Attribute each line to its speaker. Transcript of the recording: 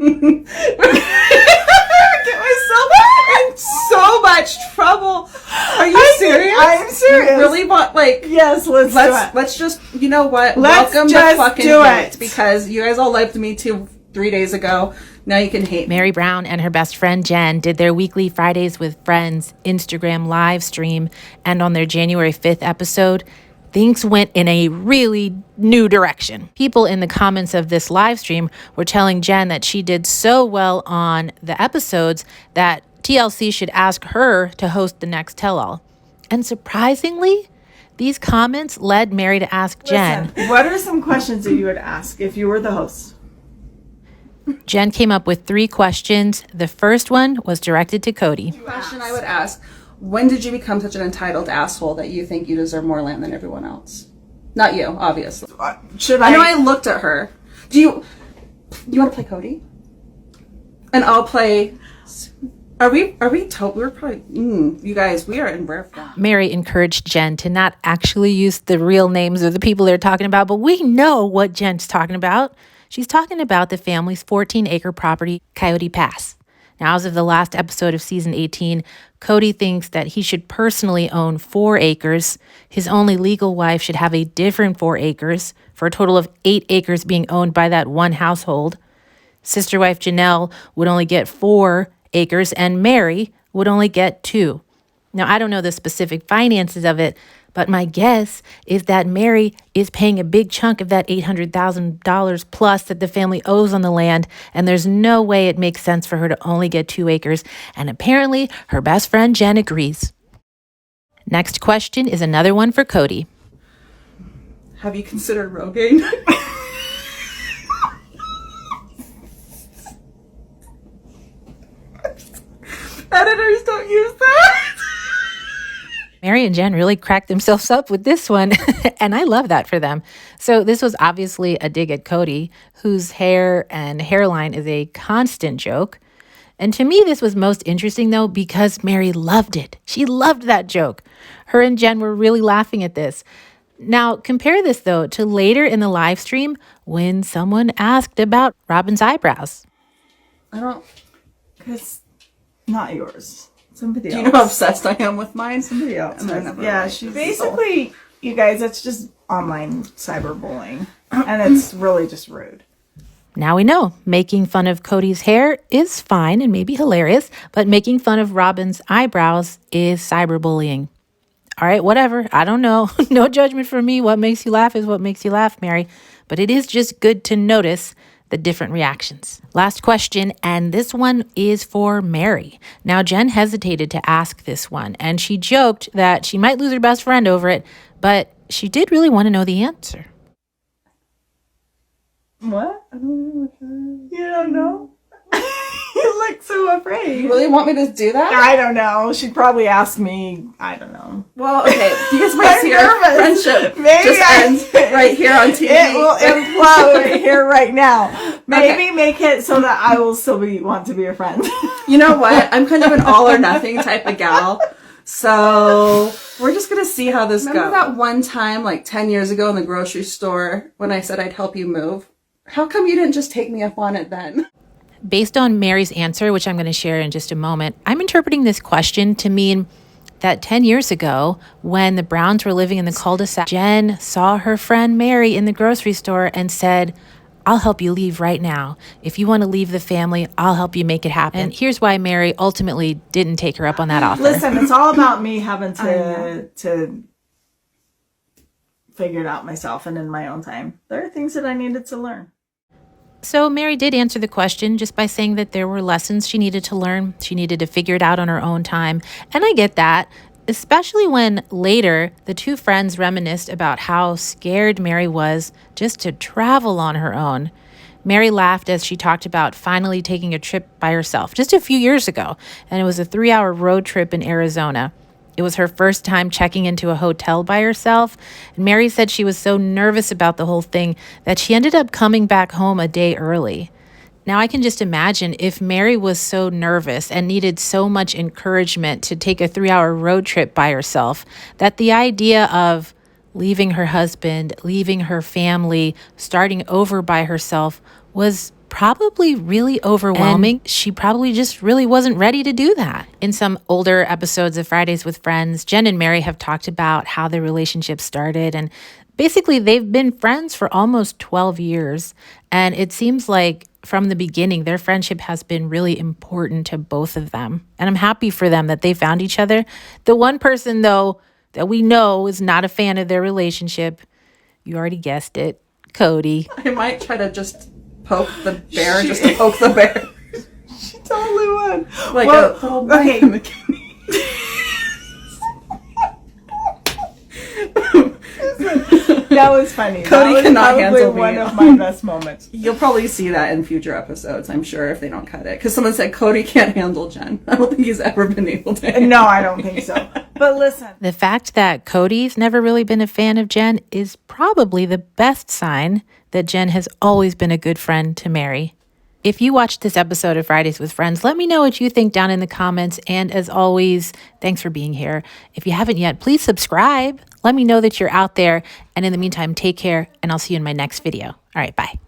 Speaker 1: Get myself in so much trouble. Are you serious?
Speaker 2: I'm serious.
Speaker 1: You really want
Speaker 2: yes?
Speaker 1: Let's just welcome the fucking hate because you guys all liked Me Too 3 days ago. Now you can hate
Speaker 3: Meri Brown and her best friend Jenn did their weekly Fridays with Friends Instagram live stream, and on their January 5th episode, things went in a really new direction. People in the comments of this live stream were telling Jenn that she did so well on the episodes that TLC should ask her to host the next tell-all. And surprisingly, these comments led Meri to ask Jenn,
Speaker 2: what are some questions that you would ask if you were the host?
Speaker 3: Jenn came up with 3 questions. The first one was directed to Cody.
Speaker 1: The question I would ask: when did you become such an entitled asshole that you think you deserve more land than everyone else? Not you, obviously. I know I looked at her. Do you want to play Cody? And I'll play. We're probably. You guys, we are in rare form.
Speaker 3: Meri encouraged Jenn to not actually use the real names of the people they're talking about, but we know what Jen's talking about. She's talking about the family's 14-acre property, Coyote Pass. Now, as of the last episode of season 18, Cody thinks that he should personally own 4 acres. His only legal wife should have a different 4 acres, for a total of 8 acres being owned by that one household. Sister wife Janelle would only get 4 acres, and Meri would only get 2. Now, I don't know the specific finances of it, but my guess is that Meri is paying a big chunk of that $800,000 plus that the family owes on the land, and there's no way it makes sense for her to only get 2 acres, and apparently her best friend Jenn agrees. Next question is another one for Cody.
Speaker 1: Have you considered Rogan? Editors don't use that.
Speaker 3: Meri and Jenn really cracked themselves up with this one, and I love that for them. So this was obviously a dig at Cody, whose hair and hairline is a constant joke. And to me, this was most interesting, though, because Meri loved it. She loved that joke. Her and Jenn were really laughing at this. Now, compare this, though, to later in the live stream when someone asked about Robin's eyebrows.
Speaker 2: Because not yours. Somebody else.
Speaker 1: Do you know how obsessed I am with mine?
Speaker 2: Somebody else.
Speaker 1: Yeah,
Speaker 2: she's basically, you guys, it's just online cyberbullying. And it's really just rude.
Speaker 3: Now we know making fun of Cody's hair is fine and maybe hilarious, but making fun of Robin's eyebrows is cyberbullying. All right, whatever. I don't know. No judgment from me. What makes you laugh is what makes you laugh, Meri. But it is just good to notice the different reactions. Last question, and this one is for Meri. Now, Jenn hesitated to ask this one, and she joked that she might lose her best friend over it, but she did really want to know the answer.
Speaker 2: What? I don't know. You don't know? You look so afraid.
Speaker 1: You really want me to do that?
Speaker 2: I don't know. She'd probably ask me. I don't know.
Speaker 1: Well, okay. You guys might see our friendship ends right here on TV.
Speaker 2: It will implode right here, right now. Maybe make it so that I will still want to be your friend.
Speaker 1: You know what? I'm kind of an all or nothing type of gal. So we're just going to see how this goes. Remember that one time, 10 years ago in the grocery store when I said I'd help you move? How come you didn't just take me up on it then?
Speaker 3: Based on Meri's answer, which I'm going to share in just a moment, I'm interpreting this question to mean that 10 years ago, when the Browns were living in the cul-de-sac, Jenn saw her friend Meri in the grocery store and said, I'll help you leave right now. If you want to leave the family, I'll help you make it happen. And here's why Meri ultimately didn't take her up on that offer.
Speaker 2: Listen, it's all about me having to figure it out myself and in my own time. There are things that I needed to learn.
Speaker 3: So Meri did answer the question just by saying that there were lessons she needed to learn. She needed to figure it out on her own time. And I get that, especially when later the two friends reminisced about how scared Meri was just to travel on her own. Meri laughed as she talked about finally taking a trip by herself just a few years ago, and it was a 3-hour road trip in Arizona. It was her first time checking into a hotel by herself, and Meri said she was so nervous about the whole thing that she ended up coming back home a day early. Now, I can just imagine if Meri was so nervous and needed so much encouragement to take a 3-hour road trip by herself, that the idea of leaving her husband, leaving her family, starting over by herself was probably really overwhelming. And she probably just really wasn't ready to do that. In some older episodes of Fridays with Friends, Jenn and Meri have talked about how their relationship started, and basically they've been friends for almost 12 years. And it seems like from the beginning, their friendship has been really important to both of them. And I'm happy for them that they found each other. The one person, though, that we know is not a fan of their relationship, you already guessed it, Cody.
Speaker 1: I might try to just poke the bear just to poke the bear.
Speaker 2: She totally would.
Speaker 1: Like
Speaker 2: well,
Speaker 1: a little knife
Speaker 2: okay.
Speaker 1: in the kidney.
Speaker 2: That was funny.
Speaker 1: Cody
Speaker 2: that was
Speaker 1: cannot
Speaker 2: probably
Speaker 1: handle me.
Speaker 2: one of my best moments.
Speaker 1: You'll probably see that in future episodes, I'm sure, if they don't cut it. Because someone said Cody can't handle Jenn. I don't think he's ever been able to.
Speaker 2: No, I don't think so. But listen.
Speaker 3: The fact that Cody's never really been a fan of Jenn is probably the best sign that Jenn has always been a good friend to Meri. If you watched this episode of Fridays with Friends, let me know what you think down in the comments. And as always, thanks for being here. If you haven't yet, please subscribe. Let me know that you're out there. And in the meantime, take care, and I'll see you in my next video. All right, bye.